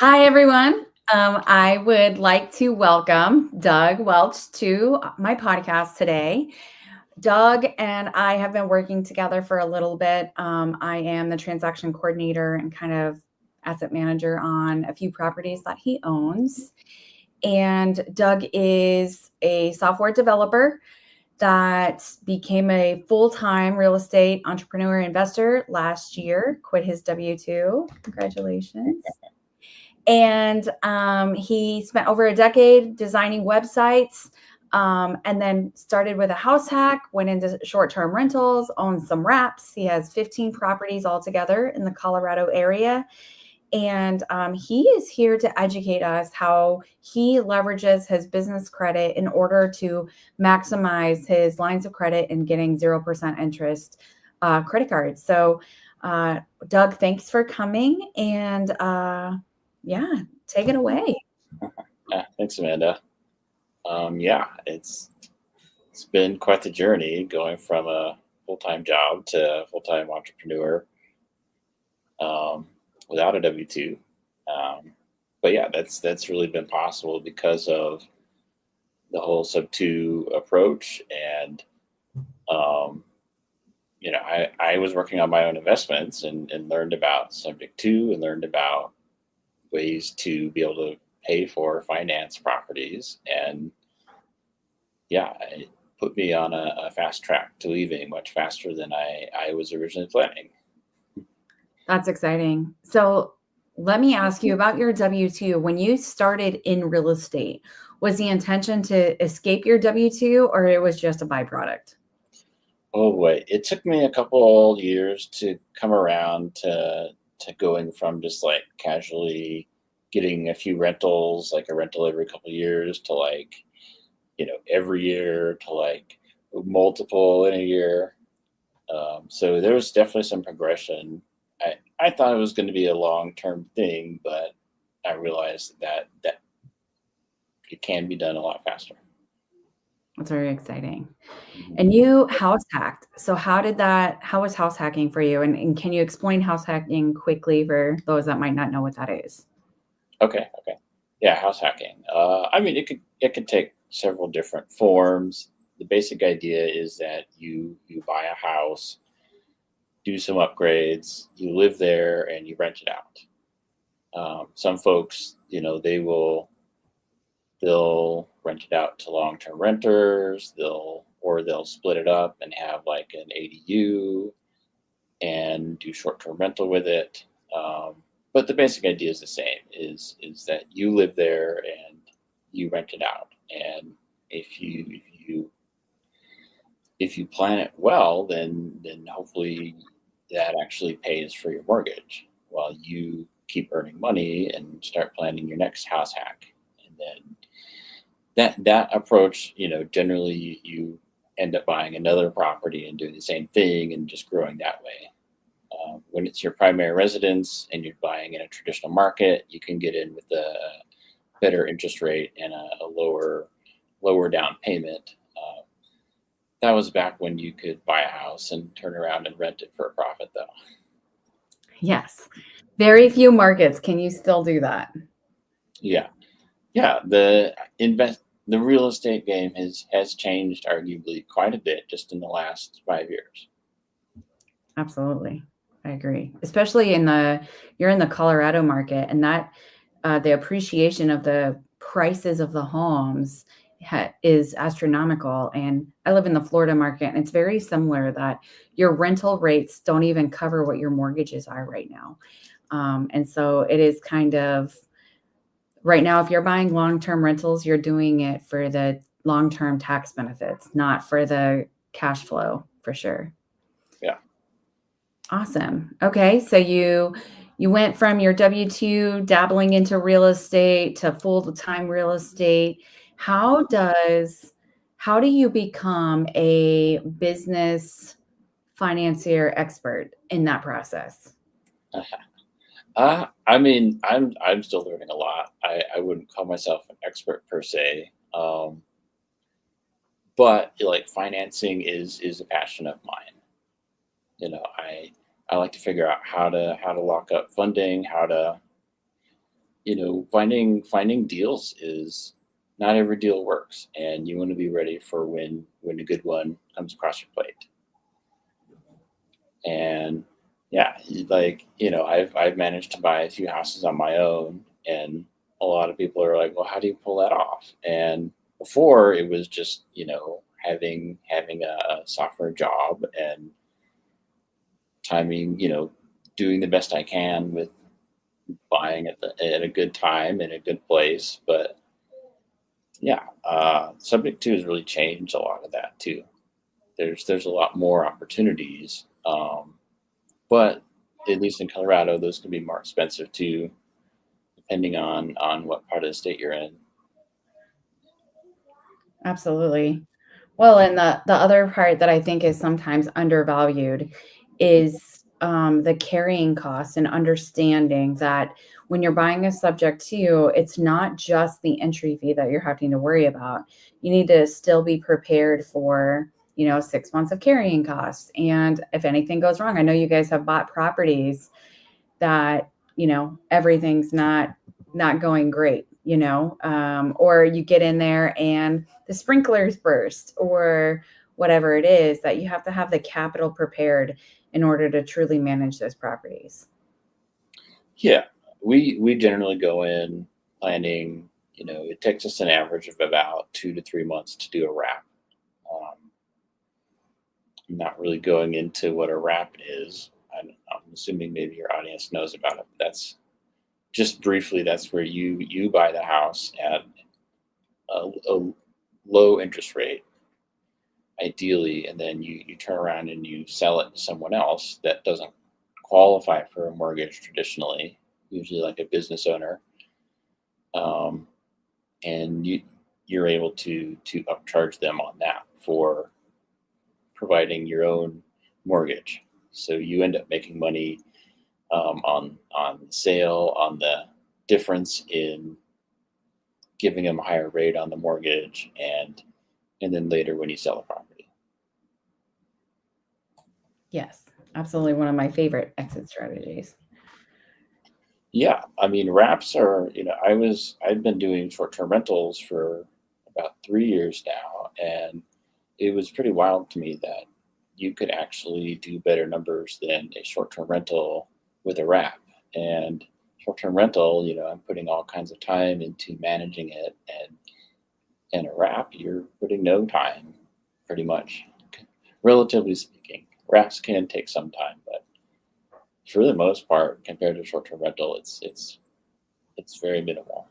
Hi, everyone. I would like to welcome Doug Welch to my podcast today. Doug and I have been working together for a little bit. I am the transaction coordinator and kind of asset manager on a few properties that he owns. And Doug is a software developer that became a full-time real estate entrepreneur investor last year, quit his W-2. Congratulations. And he spent over a decade designing websites, and then started with a house hack, went into short-term rentals, owns some wraps. He has 15 properties altogether in the Colorado area. And he is here to educate us how he leverages his business credit in order to maximize his lines of credit and getting 0% interest credit cards. So, Doug, thanks for coming. And yeah, take it away. Yeah, thanks, Amanda. It's been quite the journey going from a full-time job to a full-time entrepreneur without a W-2. Um, but yeah, that's really been possible because of the whole sub-two approach. And um, I was working on my own investments and learned about subject to and learned about ways to be able to pay for finance properties. And yeah, it put me on a fast track to leaving much faster than I was originally planning. That's exciting. So let me ask you about your W-2. When you started in real estate, was the intention to escape your W-2 or it was just a byproduct? Oh boy, it took me a couple years to come around to going from just like casually getting a few rentals, like a rental every couple years, to like every year, to like multiple in a year. So there was definitely some progression. I thought it was going to be a long term thing, but I realized that it can be done a lot faster. That's very exciting. Mhm. And you house hacked. So how was house hacking for you? And can you explain house hacking quickly for those that might not know what that is? Okay. Yeah, house hacking. I mean, it could take several different forms. The basic idea is that you buy a house, do some upgrades, you live there, and you rent it out. Some folks, they'll rent it out to long-term renters. They'll split it up and have like an ADU and do short-term rental with it. But the basic idea is the same: is that you live there and you rent it out. And if you plan it well, then hopefully that actually pays for your mortgage while you keep earning money and start planning your next house hack. And then that approach, generally you end up buying another property and doing the same thing and just growing that way. When it's your primary residence and you're buying in a traditional market, you can get in with a better interest rate and a lower down payment. That was back when you could buy a house and turn around and rent it for a profit, though. Yes. Very few markets can you still do that. Yeah, yeah. The real estate game has changed arguably quite a bit just in the last 5 years. Absolutely. I agree. Especially you're in the Colorado market and that the appreciation of the prices of the homes is astronomical. And I live in the Florida market and it's very similar that your rental rates don't even cover what your mortgages are right now. And so it is kind of right now, if you're buying long-term rentals, you're doing it for the long-term tax benefits, not for the cash flow for sure. Yeah. Awesome. Okay, so you went from your W-2 dabbling into real estate to full-time real estate. How do you become a business financier expert in that process? I mean, I'm still learning a lot. I wouldn't call myself an expert per se, but like financing is a passion of mine. I like to figure out how to lock up funding, how to finding deals is not every deal works, and you want to be ready for when a good one comes across your plate. And yeah, I've managed to buy a few houses on my own, and a lot of people are like, "Well, how do you pull that off?" And before it was just having a software job and timing, doing the best I can with buying at a good time in a good place. But yeah, subject to has really changed a lot of that too. There's a lot more opportunities, but at least in Colorado, those can be more expensive too, depending on what part of the state you're in. Absolutely. Well, and the other part that I think is sometimes undervalued is the carrying costs and understanding that when you're buying a subject to, it's not just the entry fee that you're having to worry about. You need to still be prepared for, 6 months of carrying costs. And if anything goes wrong, I know you guys have bought properties that everything's not going great, or you get in there and the sprinklers burst or whatever it is, that you have to have the capital prepared in order to truly manage those properties. Yeah, we generally go in planning. It takes us an average of about 2 to 3 months to do a wrap. Um, I'm not really going into what a wrap is. I'm assuming maybe your audience knows about it. But that's just briefly. That's where you buy the house at a low interest rate, ideally, and then you turn around and you sell it to someone else that doesn't qualify for a mortgage traditionally, usually like a business owner, um, and you're able to upcharge them on that for providing your own mortgage. So you end up making money, on the sale, on the difference in giving them a higher rate on the mortgage, and then later when you sell the property. Yes, absolutely, one of my favorite exit strategies. Yeah, I mean, wraps are, I've been doing short-term rentals for about 3 years now, and it was pretty wild to me that you could actually do better numbers than a short-term rental with a wrap. And short-term rental, I'm putting all kinds of time into managing it, and a wrap, you're putting no time, pretty much, relatively speaking. Wraps can take some time, but for the most part, compared to short-term rental, it's very minimal.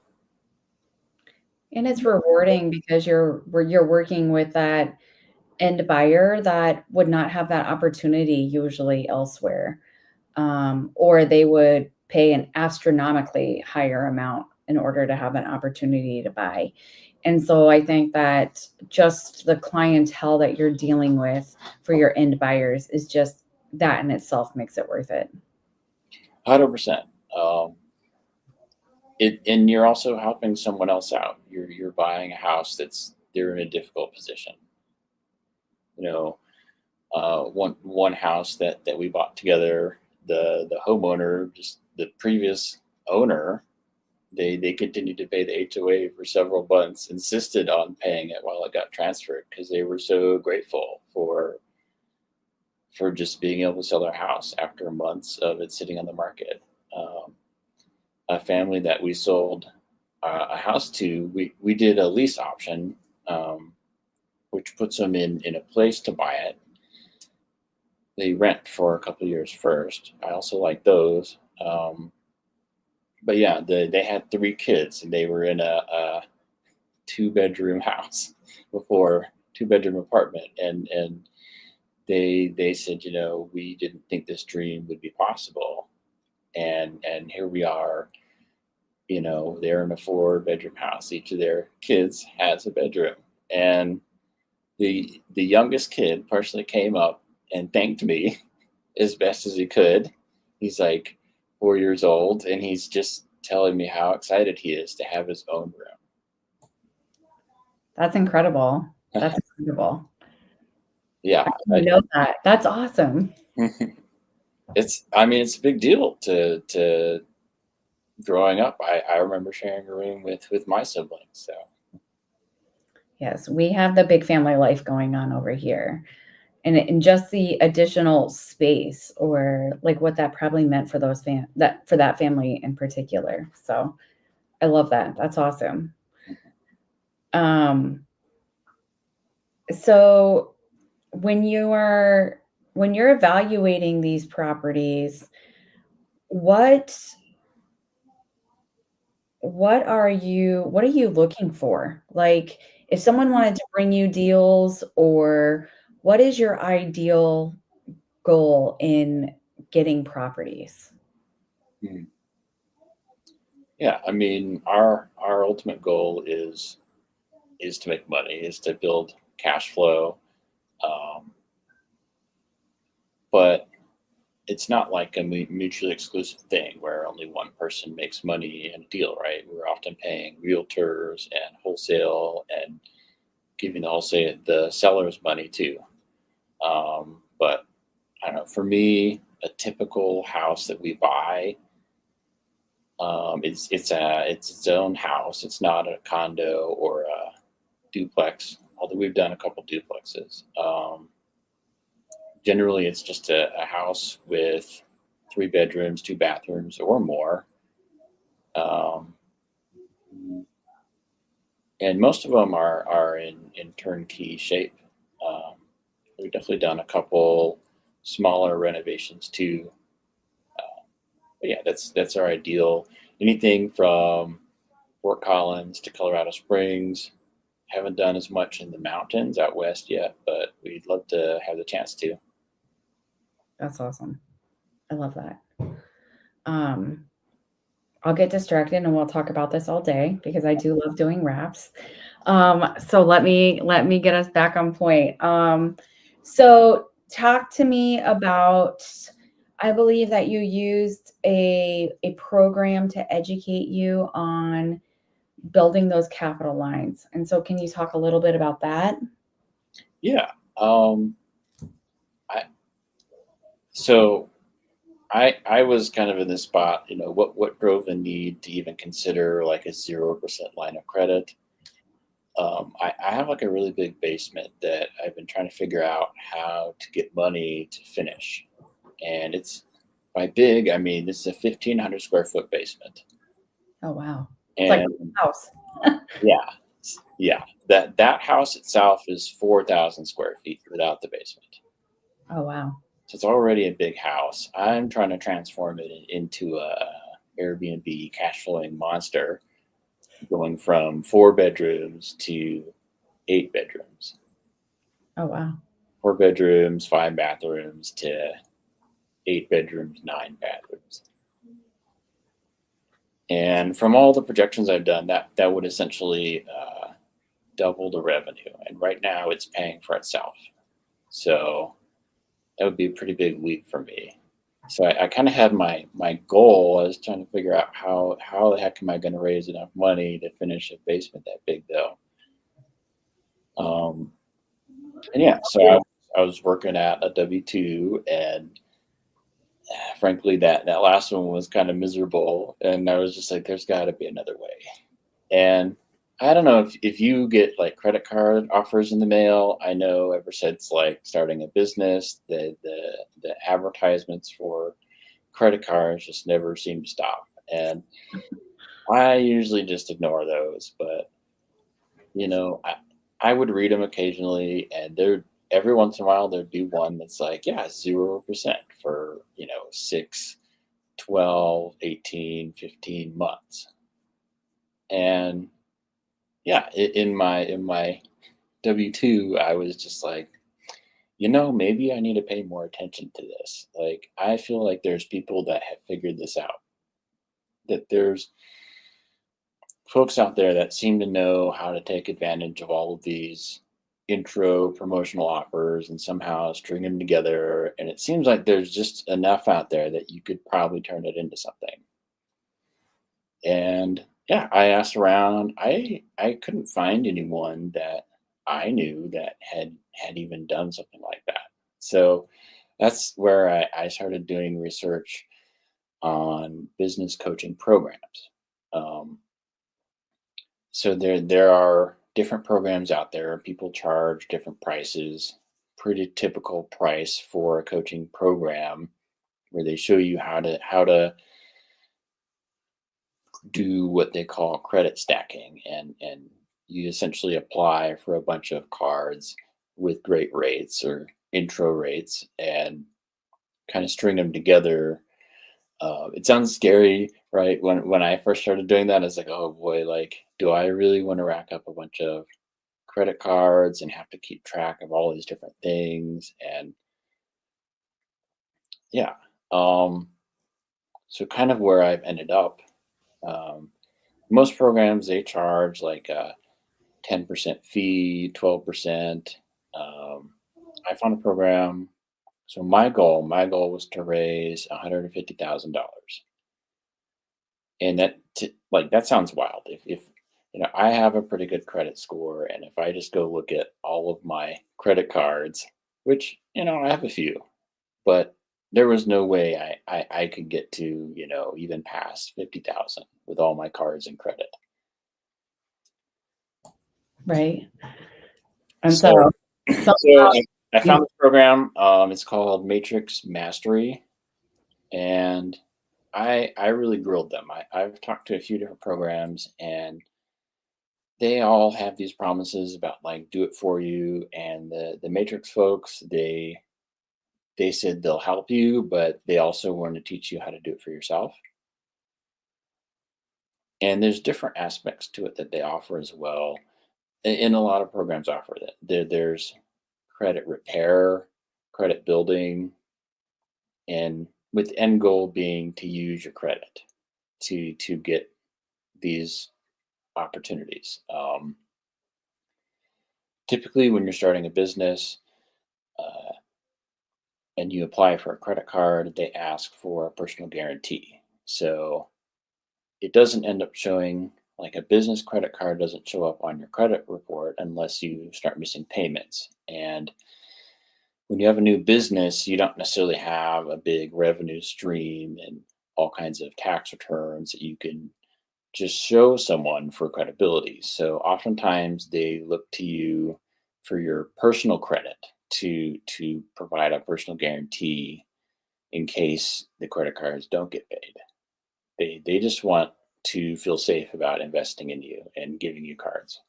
And it's rewarding because you're working with that end buyer that would not have that opportunity usually elsewhere. Or they would pay an astronomically higher amount in order to have an opportunity to buy. And so I think that just the clientele that you're dealing with for your end buyers is just that in itself makes it worth it. 100%. And you're also helping someone else out. You're buying a house they're in a difficult position. You know, one house that we bought together, the homeowner, just the previous owner, they continued to pay the HOA for several months, insisted on paying it while it got transferred because they were so grateful for just being able to sell their house after months of it sitting on the market. Um, a family that we sold a house to, we did a lease option, um, which puts them in a place to buy it. They rent for a couple of years first. I also like those. But yeah, they had 3 kids, and they were in a 2 bedroom house before, 2 bedroom apartment, and they said, we didn't think this dream would be possible, and here we are. They're in a 4 bedroom house. Each of their kids has a bedroom, and the youngest kid personally came up and thanked me as best as he could. He's like 4 years old, and he's just telling me how excited he is to have his own That's incredible. That's incredible. room. I Yeah, didn't know that. That's awesome. I mean, it's a big deal to growing up, I remember sharing a room with my siblings. So Yes, we have the big family life going on over here. And just the additional space or like what that probably meant for those that for that family in particular. So I love that. That's awesome. Um, so when you are when you're evaluating these properties, what what are you looking for? Like if someone wanted to bring you deals, or what is your ideal goal in getting properties? mm, yeah, I mean, our ultimate goal is to make money, is to build cash flow. Um, but it's not like a mutually exclusive thing where only one person makes money in a deal, right? We're often paying realtors and wholesale and giving the sellers money too. But I don't know. For me, a typical house that we buy, it's its own house. It's not a condo or a duplex. Although we've done a couple duplexes. Generally, it's just a house with 3 bedrooms, 2 bathrooms, or more. Um, and most of them are in turnkey shape. Um, we've definitely done a couple smaller renovations too. But yeah, that's our ideal. Anything from Fort Collins to Colorado Springs. Haven't done as much in the mountains out west yet, but we'd love to have the chance to. That's awesome. I love that. Um, I'll get distracted and we'll talk about this all day because I do love doing wraps. So let me get us back on point. So talk to me about. I believe that you used a program to educate you on building those capital lines, and so can you talk a little bit about that? Yeah. I so I was kind of in this spot. What drove the need to even consider like a 0% line of credit. I have like a really big basement that I've been trying to figure out how to get money to finish, and it's by big. I mean, this is a 1,500 square foot basement, Oh wow, it's like and a house. yeah, yeah, that house itself is 4,000 square feet without the basement. Oh wow. So it's already a big house. I'm trying to transform it into a Airbnb cash flowing monster, going from 4 bedrooms to 8 bedrooms, Oh wow. 4 bedrooms, 5 bathrooms to 8 bedrooms, 9 bathrooms. And from all the projections I've done, that would essentially double the revenue. And right now, it's paying for itself. So that would be a pretty big leap for me. So I kind of had my goal. I was trying to figure out how the heck am I going to raise enough money to finish a basement that big though. Um, and yeah, so I was working at a W-2, and frankly, that last one was kind of miserable. And I was just like, there's got to be another way. And I don't know if you get like credit card offers in the mail. I know ever since like starting a business, the advertisements for credit cards just never seem to stop. And I usually just ignore those, but I would read them occasionally, and there every once in a while there'd be one that's like, yeah, 0% for 6, 12, 18, 15 months. And yeah, in my W-2, I was just like, maybe I need to pay more attention to this. Like, I feel like there's people that have figured this out. That there's folks out there that seem to know how to take advantage of all of these intro promotional offers and somehow string them together. And it seems like there's just enough out there that you could probably turn it into something. And yeah, I asked around. I couldn't find anyone that I knew that had even done something like that. So that's where I started doing research. on business coaching programs. Um, so there are different programs out there. People charge different prices. Pretty typical price for a coaching program where they show you how to do what they call credit stacking, and you essentially apply for a bunch of cards with great rates or intro rates and kind of string them together. It sounds scary, right? When I first started doing that, it's like, oh boy, like, do I really want to rack up a bunch of credit cards and have to keep track of all these different things? And yeah, um, so kind of where I've ended up. Um, Most programs they charge like a 10% fee, 12%. Um, I found a program. So my goal was to raise $150,000. And like that sounds wild. If I have a pretty good credit score, and if I just go look at all of my credit cards, which I have a few, but there was no way I could get to even past 50,000 with all my cards and credit. Right. And so So somehow so I you found this program. It's called Matrix Mastery, and I really grilled them. I've talked to a few different programs, and they all have these promises about like do it for you. And the Matrix folks, they said they'll help you, but they also want to teach you how to do it for yourself. And there's different aspects to it that they offer as well. And a lot of programs offer that. There's credit repair, credit building, and with the end goal being to use your credit to get these opportunities. Typically, when you're starting a business uh, and you apply for a credit card, they ask for a personal guarantee. So it doesn't end up showing, like, a business credit card doesn't show up on your credit report unless you start missing payments. And when you have a new business, you don't necessarily have a big revenue stream and all kinds of tax returns that you can just show someone for credibility. So oftentimes they look to you for your personal credit to provide a personal guarantee in case the credit cards don't get paid. They just want to feel safe about investing in you and giving you cards.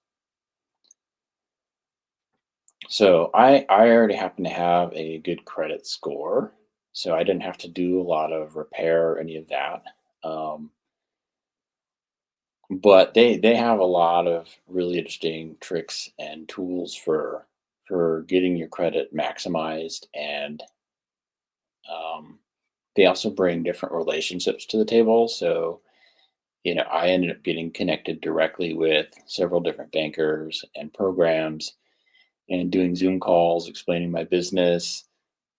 So I already happen to have a good credit score, so I didn't have to do a lot of repair or any of that. Um, but they have a lot of really interesting tricks and tools for getting your credit maximized, and um, they also bring different relationships to the table. So I ended up getting connected directly with several different bankers and programs, and doing Zoom calls explaining my business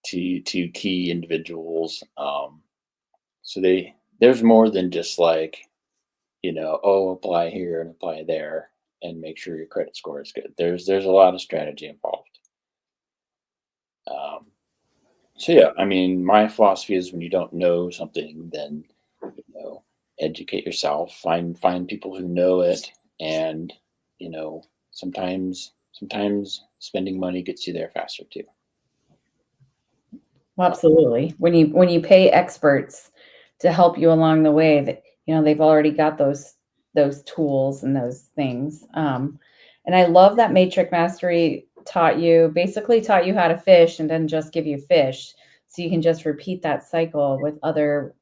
to key individuals. So there's more than just like, oh, apply here and apply there and make sure your credit score is good. There's a lot of strategy involved. Um, so yeah, I mean, my philosophy is when you don't know something, then you know, educate yourself, find people who know it, and you know, sometimes spending money gets you there faster too. Well, absolutely. When you pay experts to help you along the way, that they've already got those tools and those things. And I love that Matrix Mastery taught you how to fish and didn't just give you fish, so you can just repeat that cycle with other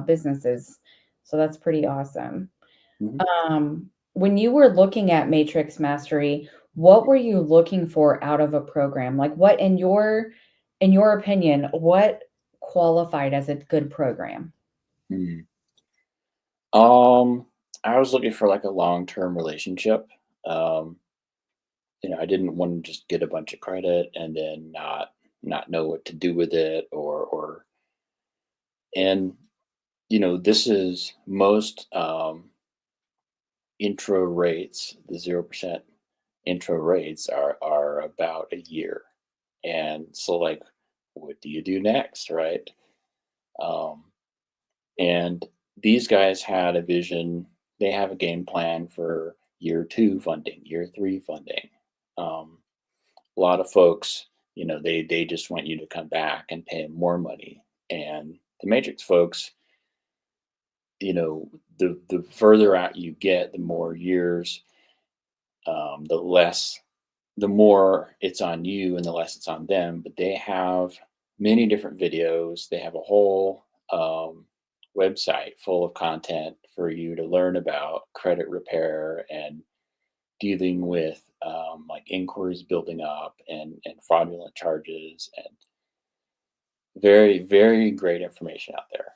businesses. So that's pretty awesome. Mhm. When you were looking at Matrix Mastery, what were you looking for out of a program? Like what in your opinion, what qualified as a good program? Hmm. Um, I was looking for like a long-term relationship. Um, I didn't want to just get a bunch of credit and then not know what to do with it, or and this is most intro rates. The 0% intro rates are about a year, and so like, what do you do next, right? Um, And these guys had a vision. They have a game plan for year two funding, year three funding. Um, a lot of folks, they just want you to come back and pay 'em more money. And the Matrix folks, the further out you get, the more years, the less, the more it's on you and the less it's on them. But they have many different videos. They have a whole website full of content for you to learn about credit repair and dealing with like inquiries building up and fraudulent charges, and very, very great information out there.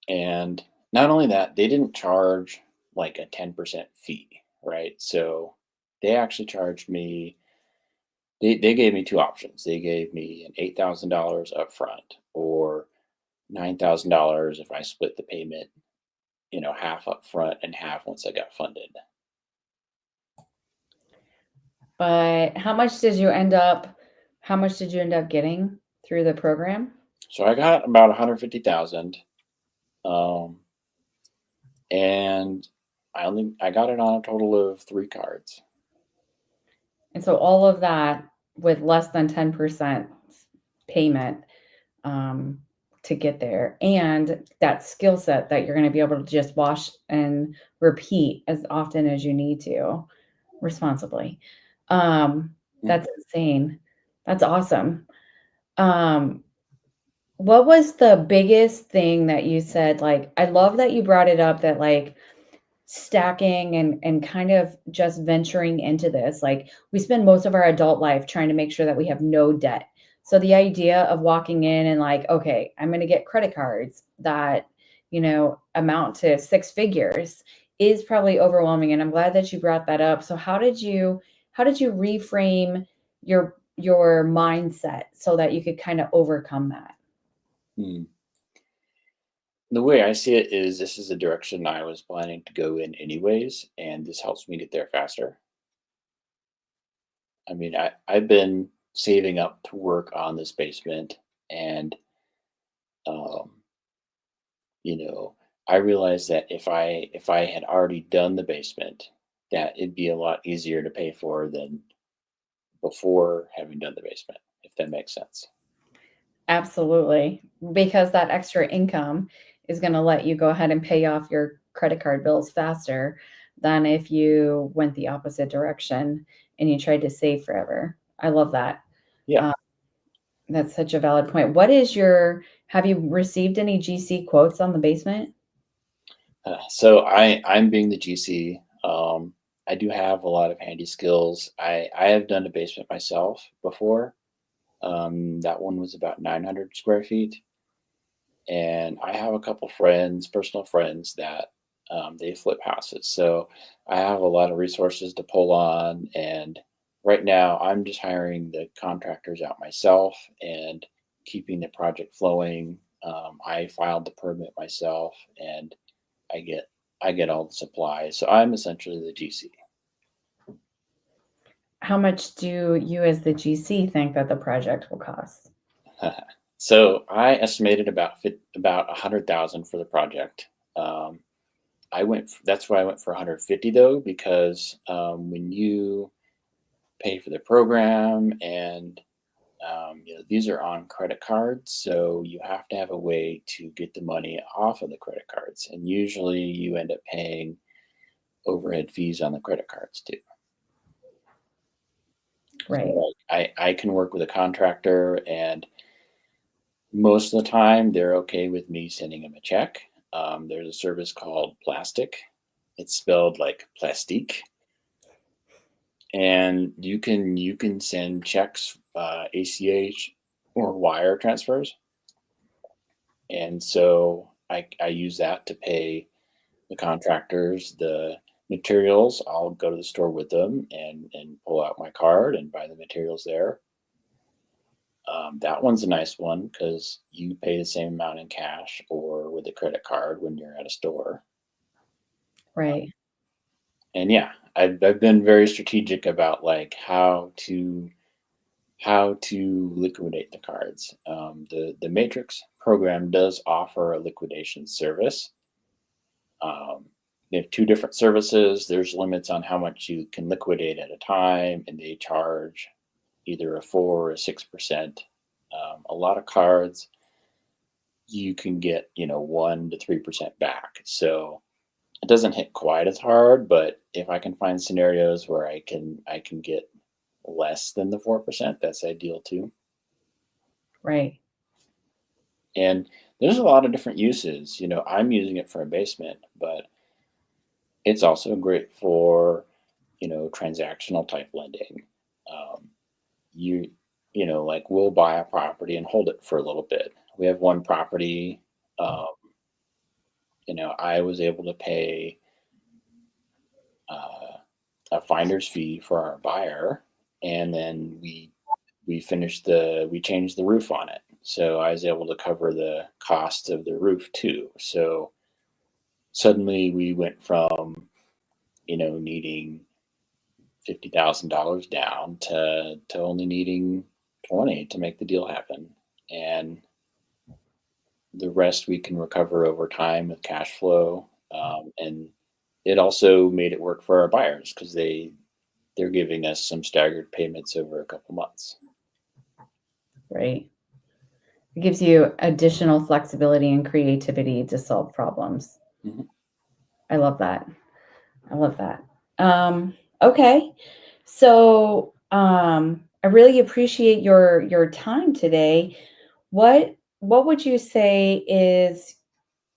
And not only that, they didn't charge like a 10% fee, right? So they actually charged me, they gave me two options. They gave me an $8,000 upfront or $9,000 if I split the payment, half up front and half once I got funded. But how much did you end up getting through the program? So I got about 150,000, um, and I got it on a total of three cards. And so all of that with less than 10% payment um, to get there, and that skill set that you're going to be able to just wash and repeat as often as you need to responsibly. Mhm. That's insane. That's awesome. Um, what was the biggest thing that you said? Like, I love that you brought it up that like stacking and kind of just venturing into this. Like we spend most of our adult life trying to make sure that we have no debt. So the idea of walking in and like, okay, I'm going to get credit cards that, amount to six figures is probably overwhelming. And I'm glad that you brought that up. So how did you reframe your mindset so that you could kind of overcome that? Hmm. The way I see it is this is a direction I was planning to go in anyways, and this helps me get there faster. I mean, I've been saving up to work on this basement, and um, you know, I realized that if I had already done the basement, that it'd be a lot easier to pay for than before having done the basement, if that makes sense. Absolutely, because that extra income is gonna let you go ahead and pay off your credit card bills faster than if you went the opposite direction and you tried to save forever. I love that. Yeah. Uh, that's such a valid point. Have you received any GC quotes on the basement? So I'm being the GC. I do have a lot of handy skills. I have done a basement myself before. That one was about 900 square feet, and I have a couple friends, personal friends that they flip houses. So I have a lot of resources to pull on. And right now, I'm just hiring the contractors out myself and keeping the project flowing. I filed the permit myself, and I get I get all the supplies. So I'm essentially the GC. How much do you as the GC think that the project will cost? So I estimated about 100,000 for the project. Um, that's why I went for 150 though, because when you pay for the program and these are on credit cards, so you have to have a way to get the money off of the credit cards, and usually you end up paying overhead fees on the credit cards too. So Right. like I can work with a contractor, and most of the time they're okay with me sending them a check. There's a service called Plastic. It's spelled like plastique, and you can send checks, ACH or wire transfers. And so I use that to pay the contractors the materials. I'll go to the store with them and pull out my card and buy the materials there. That one's a nice one because you pay the same amount in cash or with a credit card when you're at a store. Right. And yeah, I've been very strategic about like how to liquidate the cards. The Matrix program does offer a liquidation service. Um, they have two different services. There's limits on how much you can liquidate at a time, and they charge either a 4 or 6%. A lot of cards you can get 1 to 3% back. So it doesn't hit quite as hard, but if I can find scenarios where I can get less than the 4%, that's ideal too. Right. And there's a lot of different uses. I'm using it for a basement, but it's also great for transactional type lending. Um, you like we'll buy a property and hold it for a little bit. We have one property. Um, I was able to pay uh, a finder's fee for our buyer, and then we changed the roof on it. So I was able to cover the cost of the roof too. So suddenly we went from needing $50,000 down to only needing 20 to make the deal happen, and the rest we can recover over time with cash flow. And it also made it work for our buyers because they're giving us some staggered payments over a couple months. Right. It gives you additional flexibility and creativity to solve problems. Mhm. I love that. I love that. Okay. So I really appreciate your time today. What would you say is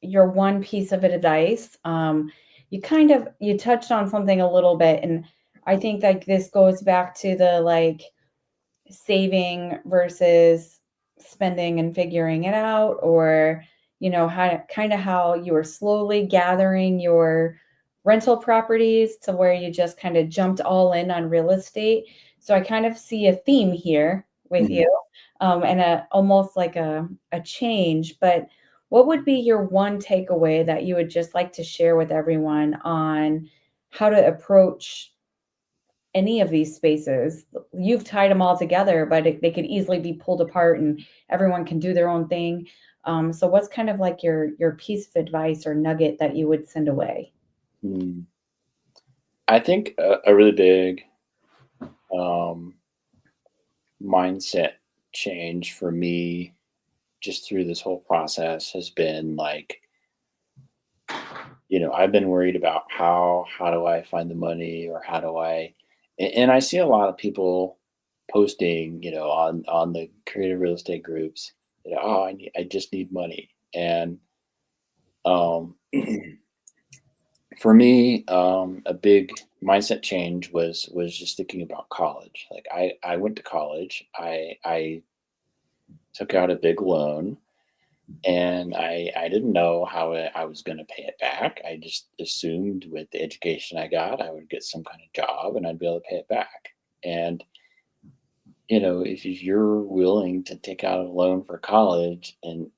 your one piece of advice? You touched on something a little bit, and I think like this goes back to the like saving versus spending and figuring it out, or how you were slowly gathering your rental properties to where you just kind of jumped all in on real estate. So I kind of see a theme here with Mhm. you, and almost like a change. But what would be your one takeaway that you would just like to share with everyone on how to approach any of these spaces? You've tied them all together, but they could easily be pulled apart and everyone can do their own thing. So what's kind of like your piece of advice or nugget that you would send away? Mm. I think a really big um, mindset change for me just through this whole process has been like, I've been worried about how do I find the money, or how do I, and I see a lot of people posting, on the creative real estate groups, oh, I just need money. And um, for me, a big mindset change was just thinking about college. Like I went to college, I took out a big loan, and I didn't know how I was going to pay it back. I just assumed with the education I got, I would get some kind of job and I'd be able to pay it back. And if you're willing to take out a loan for college and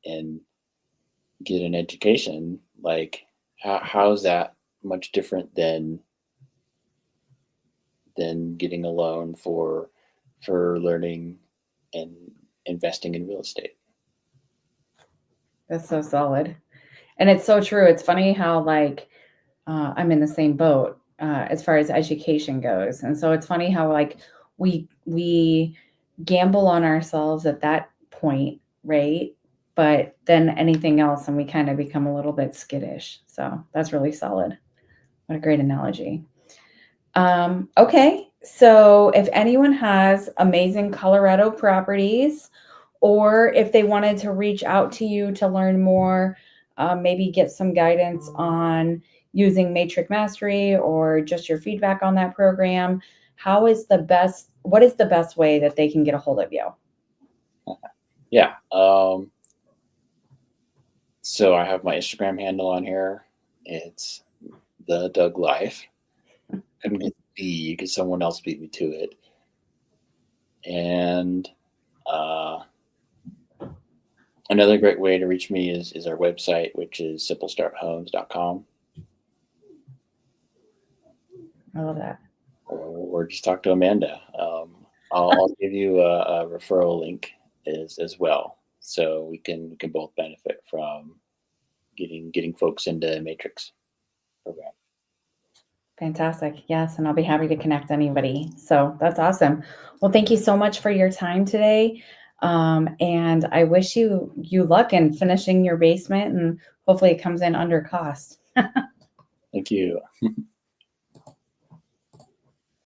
get an education, like how is that much different than getting a loan for learning and investing in real estate? That's so solid. And it's so true. It's funny how like I'm in the same boat as far as education goes, and so it's funny how like we gamble on ourselves at that point, right? But then anything else, and we kind of become a little bit skittish. So that's really solid. What a great analogy. Okay, so if anyone has amazing Colorado properties, or if they wanted to reach out to you to learn more, maybe get some guidance on using Matrix Mastery or just your feedback on that program, what is the best way that they can get a hold of you? Yeah. So I have my Instagram handle on here. It's the Doug Life. Couldn't get the because someone else beat me to it. And uh, another great way to reach me is our website, which is simplestarthomes.com, I love that. or just talk to Amanda. I'll give you a referral link as well. so we can both benefit from getting folks into Matrix program. Fantastic. Yes, and I'll be happy to connect anybody. So that's awesome. Well, thank you so much for your time today. And I wish you luck in finishing your basement, and hopefully it comes in under cost. Thank you.